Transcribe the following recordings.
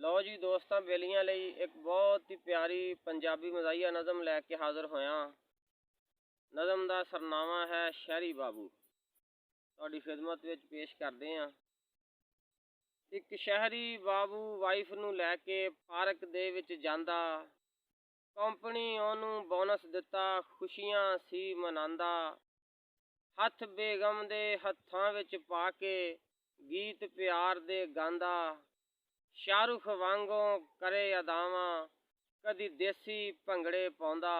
लो जी दोस्तों, बेलियां ਲਈ एक बहुत ही प्यारी पंजाबी मज़ाहिया नज़म लैके हाज़र होया। नज़म का सरनामा है शहरी बाबू। तुहाडी खिदमत विच पेश करते हैं। एक शहरी बाबू वाइफ नूं लैके पार्क दे विच जांदा। कंपनी ओनू बोनस दिता, खुशियां सी मनांदा। हथ बेगम दे हत्थां विच पा के गीत प्यार दे गांदा। शाहरुख वांगों करे अदावां, कदी देसी भंगड़े पाउंदा।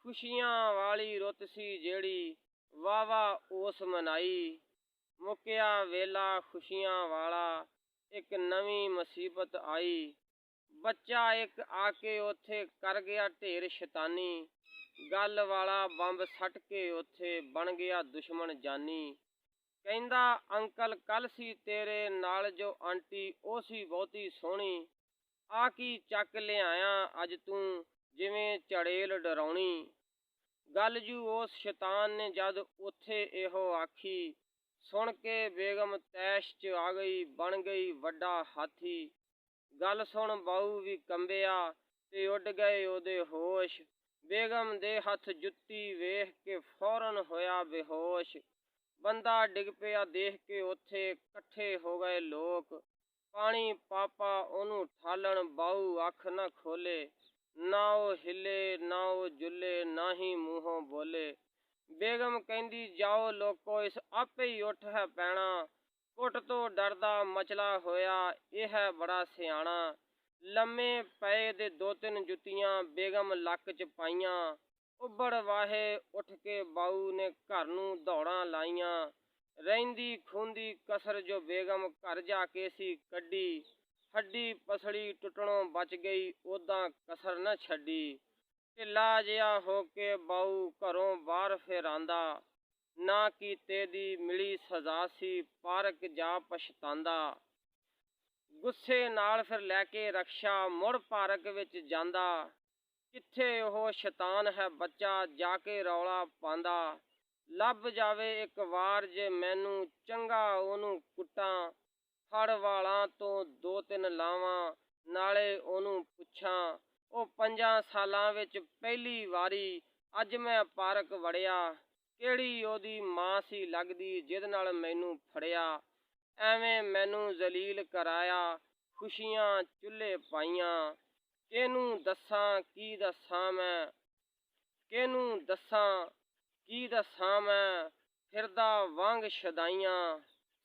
खुशियां वाली रुत सी जेड़ी वावा उस मनाई। मुक्या वेला खुशियां वाला, एक नवी मुसीबत आई। बच्चा एक आके उथे कर गया ढेर शैतानी। गल वाला बंब सट के उथे बन गया दुश्मन जानी। ਕਹਿੰਦਾ अंकल कल सी तेरे नाल जो आंटी ਉਹ ਸੀ ਬਹੁਤੀ ਸੋਹਣੀ। ਆ ਕੀ ਚੱਕ ਲਿਆਇਆ ਅੱਜ ਤੂੰ ਜਿਵੇਂ ਝੜੇਲ ਡਰਾਉਣੀ। ਗੱਲ ਜੂ ਉਸ ਸ਼ੈਤਾਨ ਨੇ ਜਦ ਉੱਥੇ ਇਹੋ ਆਖੀ। ਸੁਣ ਕੇ ਬੇਗਮ ਤੈਸ਼ 'ਚ ਆ ਗਈ, ਬਣ ਗਈ ਵੱਡਾ ਹਾਥੀ। ਗੱਲ ਸੁਣ ਬਾਊ ਵੀ ਕੰਬਿਆ ਤੇ ਉੱਡ ਗਏ ਉਹਦੇ ਹੋਸ਼। ਬੇਗਮ ਦੇ ਹੱਥ ਜੁੱਤੀ ਵੇਖ ਕੇ ਫੌਰਨ ਹੋਇਆ ਬੇਹੋਸ਼। ਬੰਦਾ ਡਿੱਗ ਪਿਆ ਦੇਖ ਕੇ ਉੱਥੇ ਇਕੱਠੇ ਹੋ ਗਏ ਲੋਕ। ਪਾਣੀ ਪਾਪਾ ਉਹਨੂੰ ਠਾਲਣ, ਬਾਊ ਅੱਖ ਨਾ ਖੋਲੇ। ਨਾ ਉਹ ਹਿੱਲੇ ਨਾ ਉਹ ਜੁੱਲੇ, ਨਾ ਹੀ ਮੂੰਹੋਂ ਬੋਲੇ। ਬੇਗਮ ਕਹਿੰਦੀ ਜਾਓ ਲੋਕੋ, ਇਸ ਆਪੇ ਹੀ ਉੱਠ ਹੈ ਪੈਣਾ। ਕੁੱਟ ਤੋਂ ਡਰਦਾ ਮਚਲਾ ਹੋਇਆ, ਇਹ ਹੈ ਬੜਾ ਸਿਆਣਾ। ਲੰਮੇ ਪਏ ਦੇ ਦੋ ਤਿੰਨ ਜੁੱਤੀਆਂ ਬੇਗਮ ਲੱਕ 'ਚ ਪਾਈਆਂ। ਉੱਬੜ ਵਾਹੇ ਉੱਠ ਕੇ ਬਾਊ ਨੇ ਘਰ ਨੂੰ ਦੌੜਾਂ ਲਾਈਆਂ। ਰਹਿੰਦੀ ਖੂੰਦੀ ਕਸਰ ਜੋ ਬੇਗਮ ਘਰ ਜਾ ਕੇ ਸੀ ਕੱਢੀ। ਹੱਡੀ ਪਸਲੀ ਟੁੱਟਣੋਂ ਬਚ ਗਈ, ਉੱਦਾਂ ਕਸਰ ਨਾ ਛੱਡੀ। ਢਿੱਲਾ ਜਿਹਾ ਹੋ ਕੇ ਬਾਊ ਘਰੋਂ ਬਾਹਰ ਫਿਰ ਆਂਦਾ। ਨਾ ਕੀਤੇ ਦੀ ਮਿਲੀ ਸਜ਼ਾ ਸੀ, ਪਾਰਕ ਜਾ ਪਛਤਾਂਦਾ। ਗੁੱਸੇ ਨਾਲ ਫਿਰ ਲੈ ਕੇ ਰਕਸ਼ਾ ਮੁੜ ਪਾਰਕ ਵਿੱਚ ਜਾਂਦਾ। ਕਿੱਥੇ ਉਹ ਸ਼ੈਤਾਨ ਹੈ ਬੱਚਾ ਜਾ ਕੇ ਰੌਲਾ ਪਾਂਦਾ। ਲੱਭ ਜਾਵੇ ਇੱਕ ਵਾਰ ਜੇ ਮੈਨੂੰ, ਚੰਗਾ ਉਹਨੂੰ ਕੁੱਟਾਂ। ਫੜ ਵਾਲਾਂ ਤੋਂ ਦੋ ਤਿੰਨ ਲਾਵਾਂ, ਨਾਲੇ ਉਹਨੂੰ ਪੁੱਛਾਂ। ਉਹ 5 ਸਾਲਾਂ ਵਿੱਚ ਪਹਿਲੀ ਵਾਰੀ ਅੱਜ ਮੈਂ ਪਾਰਕ ਵੜਿਆ। ਕਿਹੜੀ ਉਹਦੀ ਮਾਂ ਸੀ ਲੱਗਦੀ ਜਿਹਦ ਨਾਲ ਮੈਨੂੰ ਫੜਿਆ। ਐਵੇਂ ਮੈਨੂੰ ਜ਼ਲੀਲ ਕਰਾਇਆ, ਖੁਸ਼ੀਆਂ ਚੁੱਲ੍ਹੇ ਪਾਈਆਂ। ਕਿਹਨੂੰ ਦੱਸਾਂ ਕੀ ਦੱਸਾਂ ਮੈਂ, ਕਿਹਨੂੰ ਦੱਸਾਂ ਕੀ ਦੱਸਾਂ ਮੈਂ, ਫਿਰਦਾ ਵਾਂਗ ਸ਼ਦਾਈਆਂ।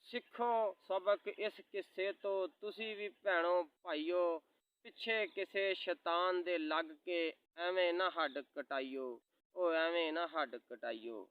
ਸਿੱਖੋ ਸਬਕ ਇਸ ਕਿੱਸੇ ਤੋਂ ਤੁਸੀਂ ਵੀ ਭੈਣੋ ਭਾਈਓ। ਪਿੱਛੇ ਕਿਸੇ ਸ਼ੈਤਾਨ ਦੇ ਲੱਗ ਕੇ ਐਵੇਂ ਨਾ ਹੱਡ ਕਟਾਈਓ, ਉਹ ਐਵੇਂ ਨਾ ਹੱਡ ਕਟਾਈਓ।